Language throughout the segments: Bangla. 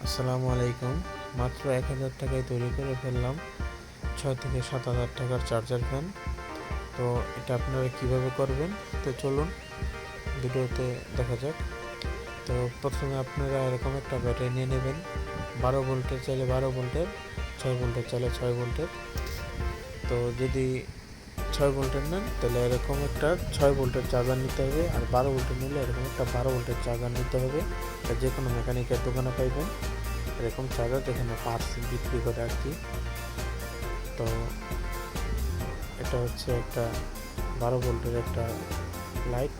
আসসালামু আলাইকুম। মাত্র ১,০০০ টাকায় তৈরি করে ফেললাম ৬ থেকে ৭,০০০ টাকার চার্জার ফ্যান। তো এটা আপনারা কিভাবে করবেন, তো চলুন ভিডিওতে দেখা যাক। তো প্রথমে আপনারা এরকম একটা ব্যাটারি নিয়ে নেবেন, ১২ ভোল্টের চাইলে ১২ ভোল্টের, ৬ ভোল্টের চাইলে ৬ ভোল্টের। তো যদি ৬ ভোল্টের নেন তাহলে এরকম একটা ৬ ভোল্টের চার্জার নিতে হবে, আর ১২ ভোল্টের নিলে এরকম একটা ১২ ভোল্টের চার্জার নিতে হবে। এটা যে কোনো মেকানিকের দোকানে পাইবেন এরকম চার্জার, যেখানে পার্টস বিক্রি করে আর কি। তো এটা হচ্ছে একটা ১২ ভোল্টের একটা লাইট।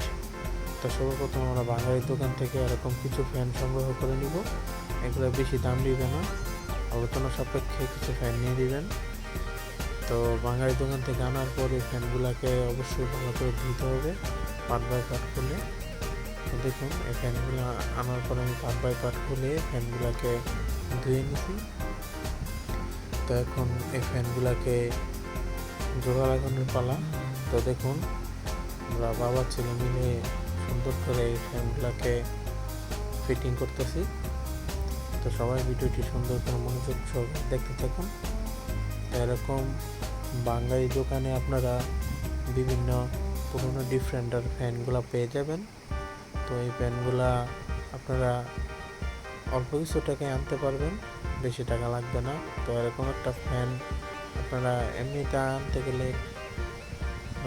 তো সর্বপ্রথম আমরা বাঙালির দোকান থেকে এরকম কিছু ফ্যান সংগ্রহ করে নিব। এগুলো বেশি দাম দিবে না, আলোচনা সাপেক্ষে কিছু ফ্যান নিয়ে দিবেন। তো বাঙালির দোকান থেকে আনার পরে ফ্যানগুলোকে অবশ্যই ভালো করে ধুতে হবে পার্ট বাই পার্ট খুলে। তো দেখুন এই ফ্যানগুলো আনার পরে আমি পার্ট বাই পার্ট খুলে ফ্যানগুলোকে ধুয়ে নিছি। তো এখন এই ফ্যানগুলোকে জোড়া লাগানোর পালা। তো দেখুন আমরা বাবা ছেলে মিলে সুন্দর করে এই ফ্যানগুলোকে ফিটিং করতেছি। তো সবাই ভিডিওটি সুন্দর করে মনোযোগ সহকারে দেখতে থাকুন। তো এরকম বাঙালি দোকানে আপনারা বিভিন্ন পুরোনো ডিফরেন্টার ফ্যানগুলো পেয়ে যাবেন। তো এই ফ্যানগুলা আপনারা অল্প কিছু টাকায় আনতে পারবেন, বেশি টাকা লাগবে না। তো এরকম একটা ফ্যান আপনারা এমনিতে আনতে গেলে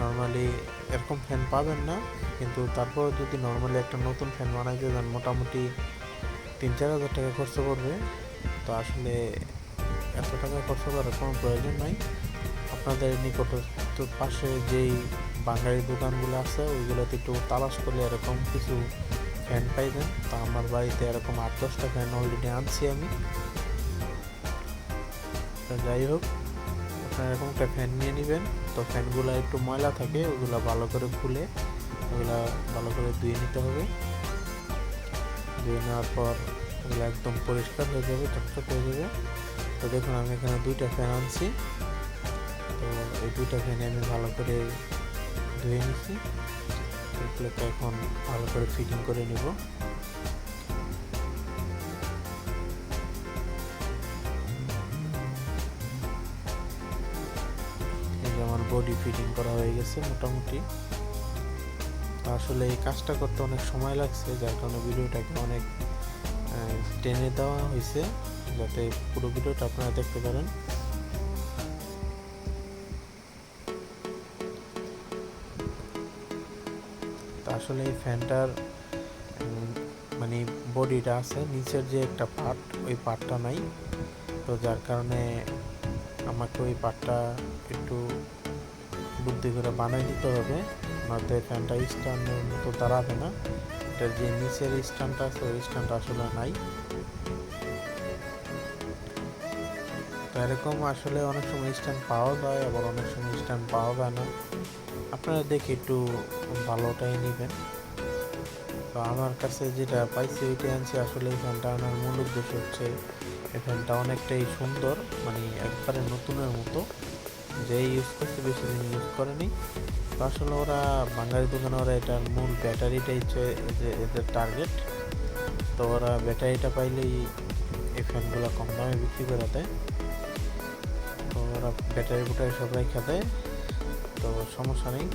নর্মালি এরকম ফ্যান পাবেন না, কিন্তু তারপর যদি নর্মালি একটা নতুন ফ্যান বানাইতে যান মোটামুটি ৩-৪ হাজার টাকা খরচ পড়বে। তো আসলে এত টাকা খরচ করার কোনো প্রয়োজন নাই। আপনাদের নিকটস্থ পাশে যেই বাঙালি দোকানগুলো আছে ওইগুলোতে একটু তালাশ করলে এরকম কিছু ফ্যান পাইবেন। তো আমার বাড়িতে এরকম ৮-১০টা ফ্যান অলরেডি আনছি আমি। যাই হোক, আপনারা এরকম একটা ফ্যান নিয়ে নেবেন। তো ফ্যানগুলো একটু ময়লা থাকে, ওগুলো ভালো করে খুলে ওগুলো ভালো করে ধুয়ে নিতে হবে। ধুয়ে নেওয়ার পর ওগুলো একদম পরিষ্কার হয়ে যাবে, চকচক হয়ে যাবে। তো দেখুন আমি এখানে 2টা ফ্যান আনছি। তো এই 2টা ফ্যানে আমি ভালো করে ধুয়ে নিচ্ছি। এগুলোকে এখন ভালো করে ফিটিং করে নিব। এই যে আমার বডি ফিটিং করা হয়ে গেছে মোটামুটি। আসলে এই কাজটা করতে অনেক সময় লাগছে, যার কারণে ভিডিওটাকে অনেক টেনে দেওয়া হয়েছে যাতে পুরো ভিডিওটা আপনারা দেখতে পারেন। তো আসলে এই ফ্যানটার মানে বডিটা আছে, নিচের যে একটা পার্ট ওই পার্টটা নাই। তো যার কারণে আমাকে ওই পার্টটা একটু বুদ্ধি করে বানিয়ে দিতে হবে, নয়তো ফ্যানটা স্ট্যান্ডের মতো দাঁড়াবে না। এটার যে নিচের স্ট্যান্ডটা আছে ওই স্ট্যান্ডটা আসলে নাই। তো এরকম আসলে অনেক সময় স্ট্যান্ড পাওয়া যায়, আবার অনেক সময় স্ট্যান্ড পাওয়া যায় না। আপনারা দেখে একটু ভালোটাই নেবেন। তো আমার কাছে যেটা পাইছি ওইটাই আনছি। আসলে এই ফ্যানটা আনার মূল উদ্দেশ্য হচ্ছে এই ফ্যানটা অনেকটাই সুন্দর, মানে একবারে নতুনের মতো। যে ইউজ করতে বেশি দিন ইউজ করেনি। তো আসলে ওরা বাঙালি দোকানে ওরা এটার মূল ব্যাটারিটাই হচ্ছে এদের টার্গেট। তো ওরা ব্যাটারিটা পাইলেই এই ফ্যানগুলো কম দামে বিক্রি করে দেয়। তো ওরা ব্যাটারি বুটারি সব রেখে দেয়, তো সমস্যা নেই।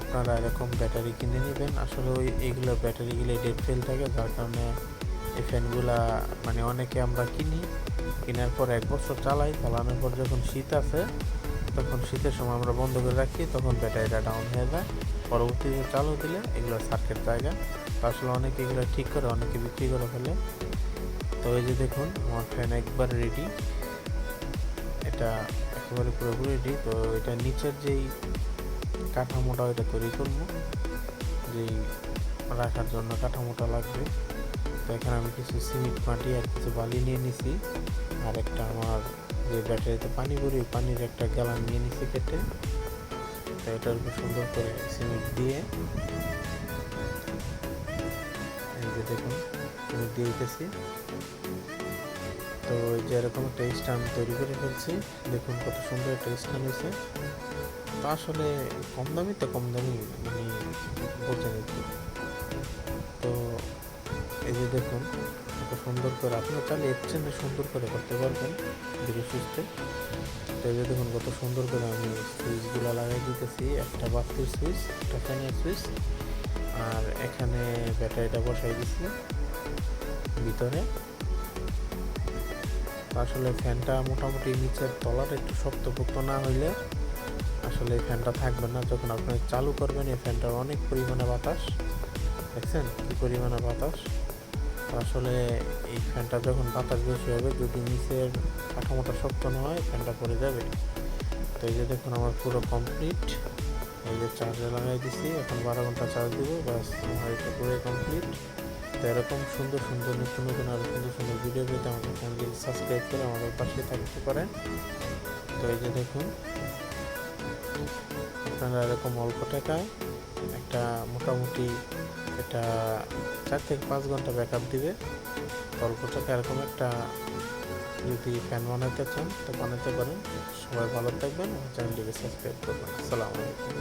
আপনারা এরকম ব্যাটারি কিনে নেবেন। আসলে এইগুলো ব্যাটারিগুলো ডেট ফেল থাকে, যার কারণে এই ফ্যানগুলা মানে অনেকে আমরা কেনার পর 1 বছর চালানোর পর যখন শীত আসে তখন শীতের সময় আমরা বন্ধ করে রাখি, তখন ব্যাটারিটা ডাউন হয়ে যায়। পরবর্তীতে চালু দিলে এগুলো সার্কিট জায়গা। তো আসলে অনেকে এগুলো ঠিক করে, অনেকে বিক্রি করে ফেলে। তো এই যে দেখুন আমার ফ্যান একবার রেডি, এটা একেবারে পুরোপুরি রেডি। তো এটা নিচের যেই কাঠামোটা ওইটা তৈরি করবো, যেই রাখার জন্য কাঠামোটা লাগবে। তো এখানে আমি কিছু সিমেন্ট মাটি আর কিছু বালি নিয়ে নিছি, আর একটা আমার যে ব্যাটারিতে পানি ভরি পানির একটা গ্যালান নিয়ে নিছি কেটে। তো এটার উপর সুন্দর করে সিমেন্ট দিয়ে, এই যে দেখুন সিমেন্ট দিয়ে দিতেছি। তো এই যে এরকম একটা স্ট্যান্ড তৈরি করে ফেলছি। দেখুন কত সুন্দর একটা স্ট্যান্ড হয়েছে। তো আসলে কম দামি তো কম দামি মানে বোঝা যেত। তো এই যে দেখুন কত সুন্দর করে আপনার চাইলে এর চেয়ে সুন্দর করে করতে পারবেন ধীরে সুস্থে। তো এই যে দেখুন কত সুন্দর করে আমি সুইচগুলো লাগাই দিতেছি, একটা বাতির সুইচ, একটা ফ্যানের সুইচ, আর এখানে ব্যাটারিটা বসাই দিচ্ছি ভিতরে। আসলে ফ্যানটা মোটামুটি নিচের তলার একটু শক্তপোক্ত না হইলে আসলে এই ফ্যানটা থাকবে না। যখন আপনি চালু করবেন এই ফ্যানটার অনেক পরিমাণে বাতাস, দেখছেন কী পরিমাণে বাতাস। আসলে এই ফ্যানটা যখন বাতাস বেশি হবে, যদি নিচের কাঠামোটা শক্ত না হয় ফ্যানটা পড়ে যাবে। তো এই যে দেখুন আমার পুরো কমপ্লিট, এই যে চার্জে লাগাই দিছি, এখন 12 ঘন্টা চার্জ দিব, বাস আমার এটা পুরোই কমপ্লিট। তো এরকম সুন্দর সুন্দর নিত্য নতুন আরও সুন্দর সুন্দর ভিডিও পেতে আমাদের চ্যানেলটি সাবস্ক্রাইব করে আমাদের পাশে থাকতে পারেন। তো এই যে দেখুন আপনারা এরকম অল্প টাকায় একটা মোটামুটি এটা 4 থেকে 5 ঘন্টা ব্যাকআপ দিবে। অল্প টাকা এরকম একটা যদি ফ্যান বানাতে চান তো বানাতে পারেন। সবাই ভালো থাকবেন, চ্যানেলটিকে সাবস্ক্রাইব করবেন। আসসালামু আলাইকুম।